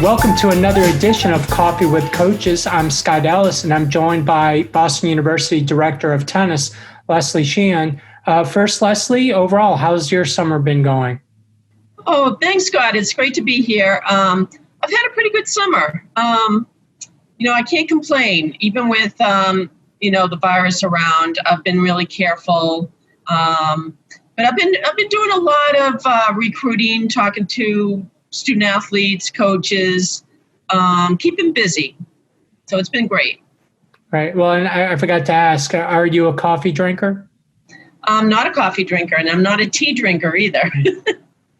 Welcome to another edition of Coffee with Coaches. I'm Scott Ellis, and I'm joined by Boston University Director of Tennis, Lesley Sheehan. First, Lesley, overall, how's your summer been going? Oh, thanks, Scott. It's great to be here. I've had a pretty good summer. I can't complain. Even with, the virus around, I've been really careful. But I've been doing a lot of recruiting, talking to student athletes, coaches, keeping busy. So it's been great. Right. Well, and I forgot to ask, are you a coffee drinker? I'm not a coffee drinker, and I'm not a tea drinker either.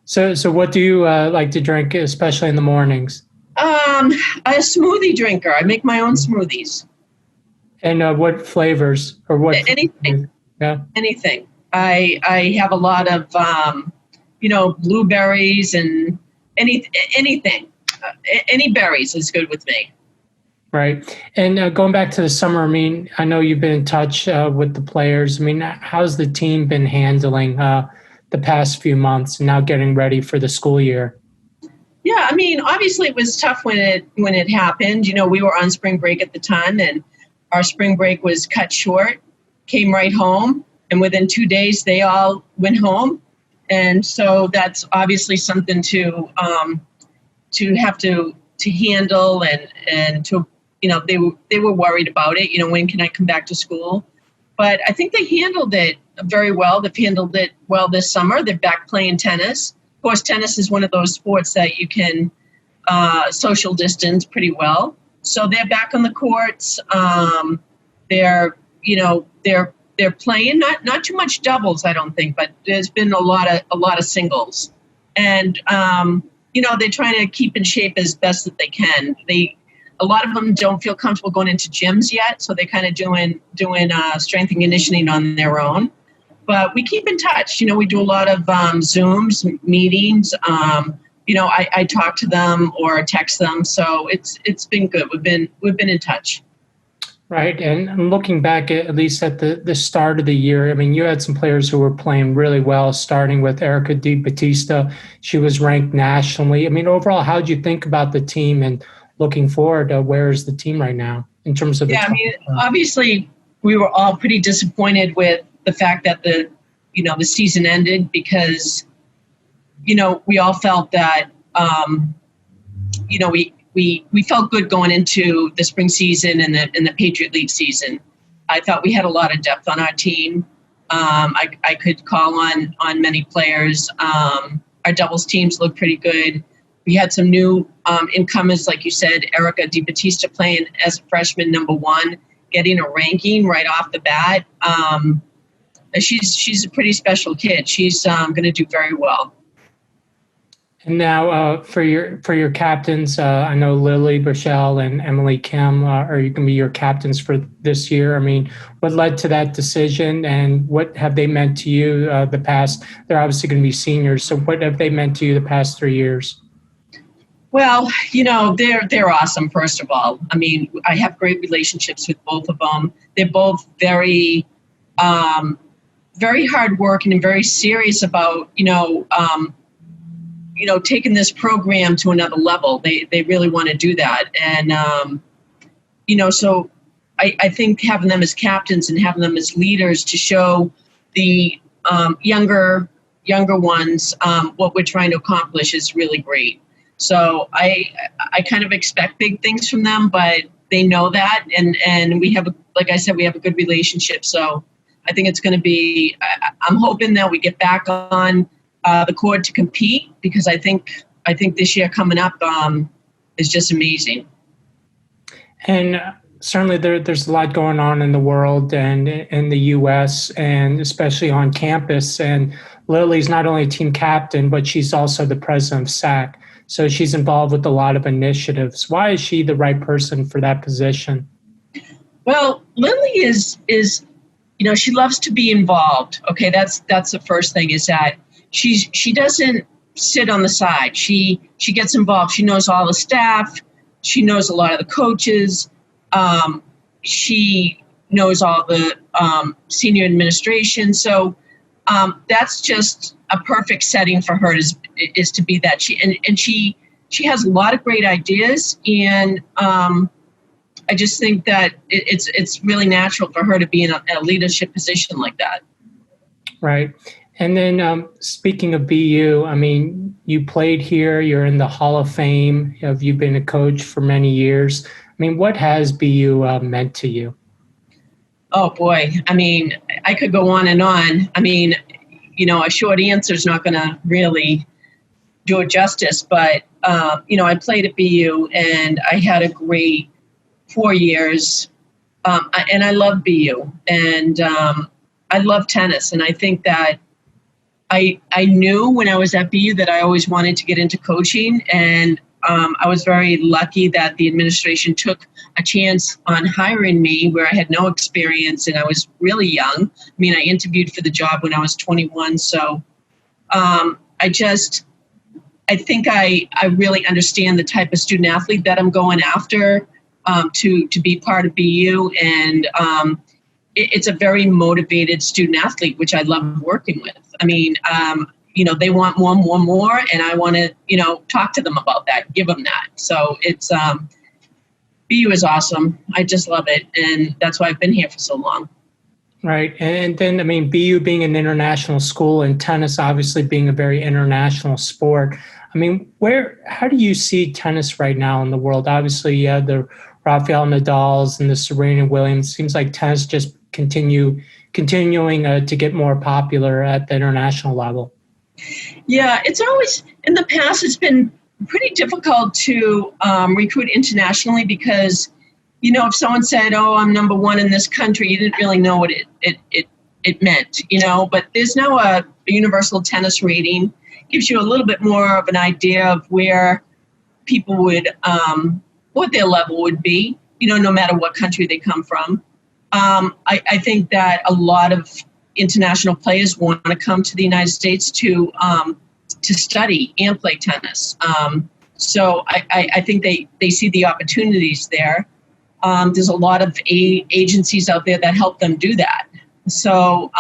So what do you like to drink, especially in the mornings? I'm a smoothie drinker. I make my own smoothies. And what flavors or what? Anything. Yeah. Anything. I have a lot of, blueberries and anything. Any berries is good with me. Right. And going back to the summer, I mean, I know you've been in touch with the players. I mean, how's the team been handling the past few months and now getting ready for the school year? Yeah, I mean, obviously it was tough when it happened. We were on spring break at the time, and our spring break was cut short, came right home, and within 2 days they all went home. And so that's obviously something to have to handle, and to, they were worried about it. When can I come back to school? But I think they handled it very well. They've handled it well this summer. They're back playing tennis. Of course, tennis is one of those sports that you can social distance pretty well. So they're back on the courts. They're playing not too much doubles, I don't think, but there's been a lot of singles, and they're trying to keep in shape as best that they can. A lot of them don't feel comfortable going into gyms yet, so they're kind of doing strength and conditioning on their own. But we keep in touch. We do a lot of Zooms, meetings. I talk to them or text them, so it's been good. We've been in touch. Right. And looking back at least at the start of the year, I mean, you had some players who were playing really well, starting with Erica Di Battista. She was ranked nationally. I mean, overall, how did you think about the team, and looking forward, where is the team right now in terms of obviously we were all pretty disappointed with the fact that the season ended, because, we all felt that, we felt good going into the spring season and the Patriot League season. I thought we had a lot of depth on our team. I could call on many players. Our doubles teams looked pretty good. We had some new incomers, like you said, Erica Di Battista playing as a freshman #1, getting a ranking right off the bat. She's a pretty special kid. She's going to do very well. And now for your captains, I know Lily Burchell and Emily Kim are you going to be your captains for this year? I mean, what led to that decision, and what have they meant to you the past? They're obviously going to be seniors, so what have they meant to you the past 3 years? Well, they're awesome, first of all. I mean, I have great relationships with both of them. They're both very, very hardworking and very serious about, taking this program to another level. They really want to do that. And, so I think having them as captains and having them as leaders to show the younger ones what we're trying to accomplish is really great. So I kind of expect big things from them, but they know that, and we have, like I said, we have a good relationship. So I think it's going to be. I'm hoping that we get back on the court to compete, because I think this year coming up is just amazing. And certainly there's a lot going on in the world and in the U.S. and especially on campus. And Lily's not only a team captain, but she's also the president of SAC. So she's involved with a lot of initiatives. Why is she the right person for that position? Well, Lily is she loves to be involved. Okay, that's the first thing, is that she doesn't sit on the side. She gets involved. She knows all the staff. She knows a lot of the coaches. She knows all the senior administration. So that's just a perfect setting for her is to be that. She she has a lot of great ideas, and I just think that it's really natural for her to be in a leadership position like that. Right. And then speaking of BU, I mean, you played here, you're in the Hall of Fame. You've been a coach for many years. I mean, what has BU meant to you? Oh boy. I mean, I could go on and on. I mean, a short answer is not going to really do it justice, but, I played at BU and I had a great 4 years. And I love BU, and I love tennis. And I think that I knew when I was at BU that I always wanted to get into coaching, and I was very lucky that the administration took a chance on hiring me where I had no experience and I was really young. I mean, I interviewed for the job when I was 21. So I think I really understand the type of student athlete that I'm going after to be part of BU. And it's a very motivated student athlete, which I love working with. I mean, they want more, and I want to, talk to them about that, give them that. So it's BU is awesome. I just love it, and that's why I've been here for so long. Right, and then I mean, BU being an international school and tennis obviously being a very international sport. I mean, how do you see tennis right now in the world? Obviously, you have the Rafael Nadals and the Serena Williams. Seems like tennis just continuing to get more popular at the international level. Yeah, it's always, in the past, it's been pretty difficult to recruit internationally because, if someone said, oh, I'm number one in this country, you didn't really know what it meant, but there's now a universal tennis rating, gives you a little bit more of an idea of where people would, what their level would be, no matter what country they come from. I think that a lot of international players want to come to the United States to study and play tennis. So I think they see the opportunities there. There's a lot of agencies out there that help them do that. So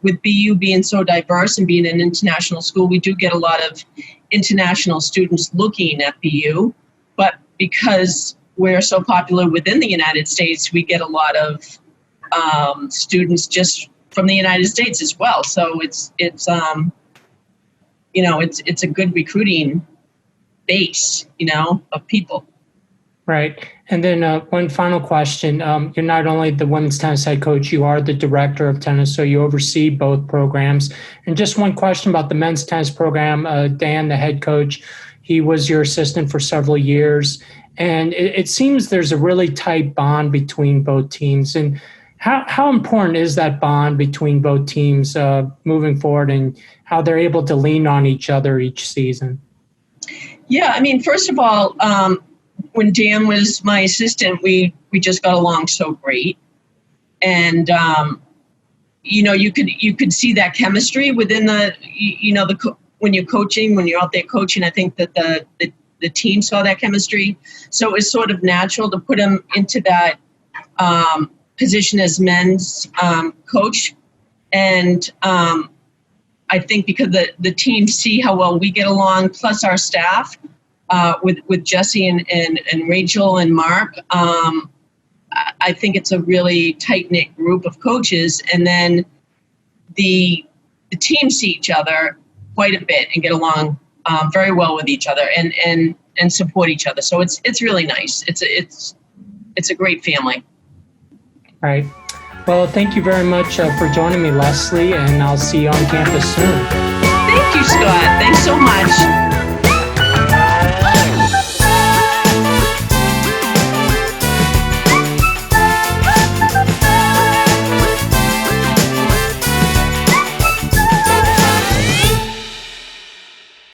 with BU being so diverse and being an international school, we do get a lot of international students looking at BU. But because we're so popular within the United States, we get a lot of students just from the United States as well. So it's a good recruiting base, of people. Right. And then one final question. You're not only the women's tennis head coach, you are the director of tennis, so you oversee both programs. And just one question about the men's tennis program. Dan, the head coach, he was your assistant for several years. And it seems there's a really tight bond between both teams. And how important is that bond between both teams moving forward, and how they're able to lean on each other each season? Yeah, I mean, first of all, when Dan was my assistant, we just got along so great, and you could see that chemistry within when you're coaching, when you're out there coaching. I think that the team saw that chemistry, so it was sort of natural to put him into that position as men's coach, and I think because the team see how well we get along, plus our staff. With Jesse and Rachel and Mark, I think it's a really tight-knit group of coaches, and then the teams see each other quite a bit and get along very well with each other and support each other. So it's really nice. It's a great family. Right. Well, thank you very much for joining me, Lesley, and I'll see you on campus soon.